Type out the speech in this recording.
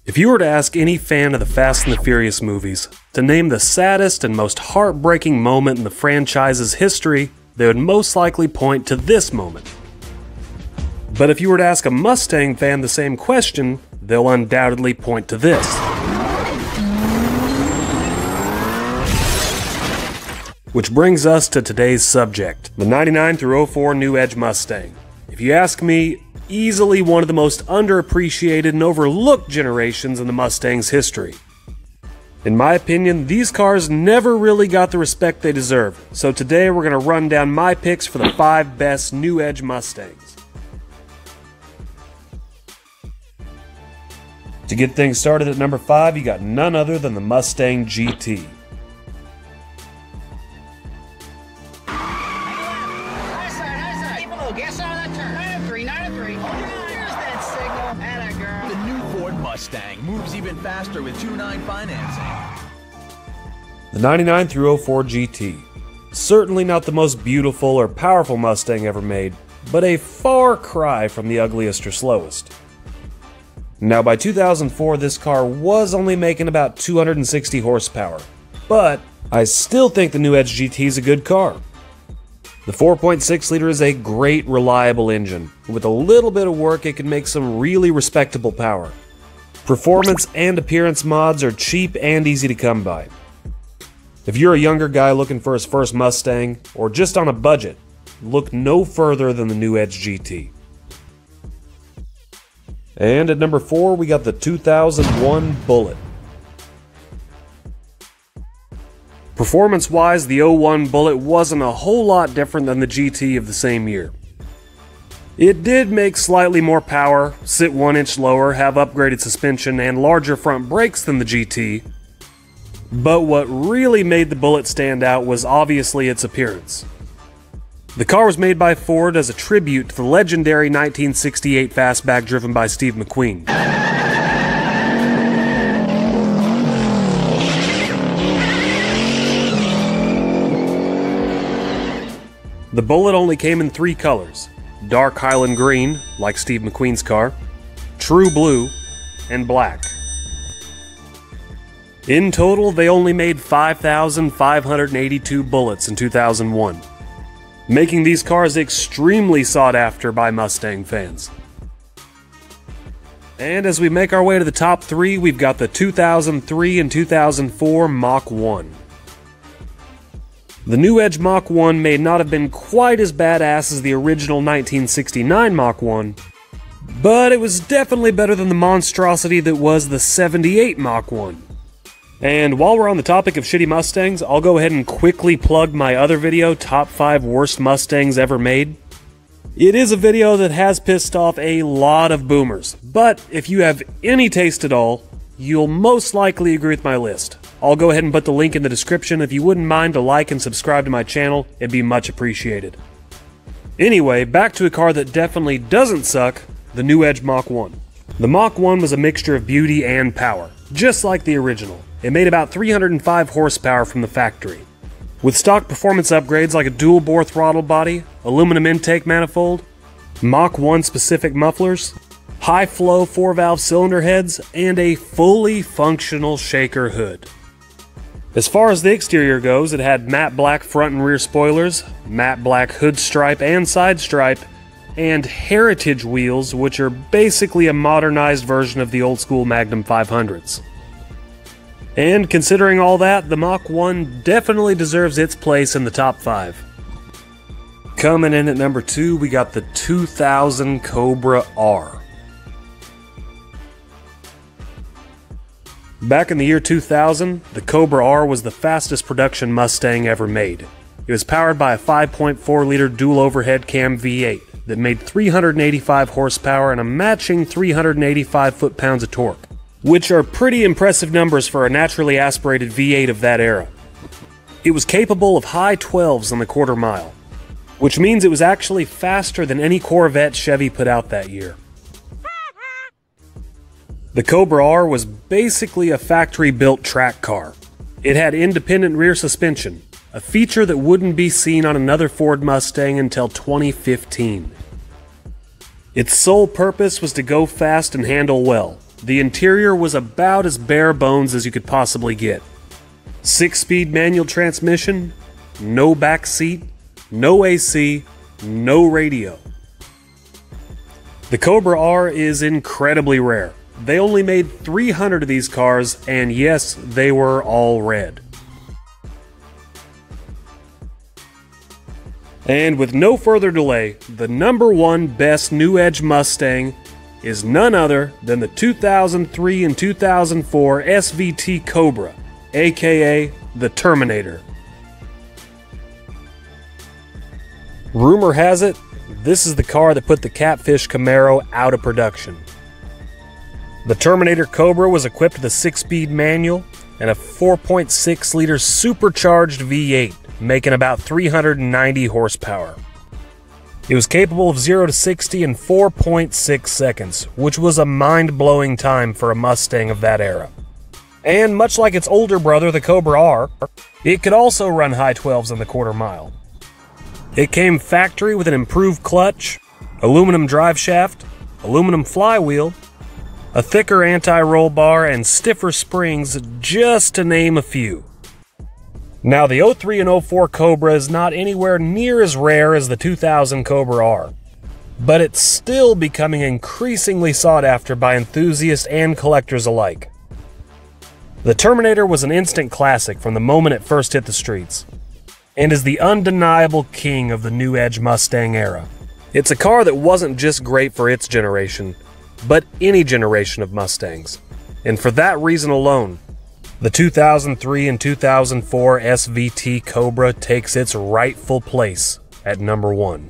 If you were to ask any fan of the Fast and the Furious movies to name the saddest and most heartbreaking moment in the franchise's history, they would most likely point to this moment. But if you were to ask a Mustang fan the same question, they'll undoubtedly point to this. Which brings us to today's subject, the 99 through 04 new Edge Mustang. If you ask me, easily one of the most underappreciated and overlooked generations in the Mustang's history. In my opinion, these cars never really got the respect they deserve, so today we're going to run down my picks for the 5 best new Edge Mustangs. To get things started at number 5, you got none other than the Mustang GT. Mustang moves even faster with 2.9 financing. The 99 through 04 GT. Certainly not the most beautiful or powerful Mustang ever made, but a far cry from the ugliest or slowest. Now by 2004 this car was only making about 260 horsepower, but I still think the new Edge GT is a good car. The 4.6 liter is a great reliable engine. With a little bit of work it can make some really respectable power. Performance and appearance mods are cheap and easy to come by. If you're a younger guy looking for his first Mustang, or just on a budget, look no further than the new Edge GT. And at number 4 we got the 2001 Bullitt. Performance-wise, the 01 Bullitt wasn't a whole lot different than the GT of the same year. It did make slightly more power, sit 1 inch lower, have upgraded suspension, and larger front brakes than the GT, but what really made the Bullitt stand out was obviously its appearance. The car was made by Ford as a tribute to the legendary 1968 fastback driven by Steve McQueen. The Bullitt only came in 3 colors. Dark Highland Green, like Steve McQueen's car, True Blue, and Black. In total, they only made 5,582 Bullets in 2001, making these cars extremely sought after by Mustang fans. And as we make our way to the top 3, we've got the 2003 and 2004 Mach 1. The new Edge Mach 1 may not have been quite as badass as the original 1969 Mach 1, but it was definitely better than the monstrosity that was the 78 Mach 1. And while we're on the topic of shitty Mustangs, I'll go ahead and quickly plug my other video, Top 5 Worst Mustangs Ever Made. It is a video that has pissed off a lot of boomers, but if you have any taste at all, you'll most likely agree with my list. I'll go ahead and put the link in the description. If you wouldn't mind to like and subscribe to my channel, it'd be much appreciated. Anyway, back to a car that definitely doesn't suck, the new Edge Mach 1. The Mach 1 was a mixture of beauty and power, just like the original. It made about 305 horsepower from the factory. With stock performance upgrades like a dual-bore throttle body, aluminum intake manifold, Mach 1 specific mufflers, high-flow 4-valve cylinder heads, and a fully functional shaker hood. As far as the exterior goes, it had matte black front and rear spoilers, matte black hood stripe and side stripe, and heritage wheels, which are basically a modernized version of the old-school Magnum 500s. And considering all that, the Mach 1 definitely deserves its place in the top 5. Coming in at number 2, we got the 2000 Cobra R. Back in the year 2000, the Cobra R was the fastest production Mustang ever made. It was powered by a 5.4 liter dual overhead cam V8 that made 385 horsepower and a matching 385 foot-pounds of torque, which are pretty impressive numbers for a naturally aspirated V8 of that era. It was capable of high 12s on the quarter mile, which means it was actually faster than any Corvette Chevy put out that year. The Cobra R was basically a factory-built track car. It had independent rear suspension, a feature that wouldn't be seen on another Ford Mustang until 2015. Its sole purpose was to go fast and handle well, The interior was about as bare bones as you could possibly get. 6-speed manual transmission, no back seat, no AC, no radio. The Cobra R is incredibly rare. They only made 300 of these cars, and yes, they were all red. And with no further delay, the #1 best new Edge Mustang is none other than the 2003 and 2004 SVT Cobra, aka the Terminator. Rumor has it, this is the car that put the Catfish Camaro out of production. The Terminator Cobra was equipped with a 6-speed manual and a 4.6-liter supercharged V8, making about 390 horsepower. It was capable of 0 to 60 in 4.6 seconds, which was a mind-blowing time for a Mustang of that era. And much like its older brother, the Cobra R, it could also run high 12s on the quarter mile. It came factory with an improved clutch, aluminum drive shaft, aluminum flywheel, a thicker anti-roll bar, and stiffer springs, just to name a few. Now, the 03 and 04 Cobra is not anywhere near as rare as the 2000 Cobra R, but it's still becoming increasingly sought after by enthusiasts and collectors alike. The Terminator was an instant classic from the moment it first hit the streets, and is the undeniable king of the new Edge Mustang era. It's a car that wasn't just great for its generation, but any generation of Mustangs, and for that reason alone, the 2003 and 2004 SVT Cobra takes its rightful place at #1.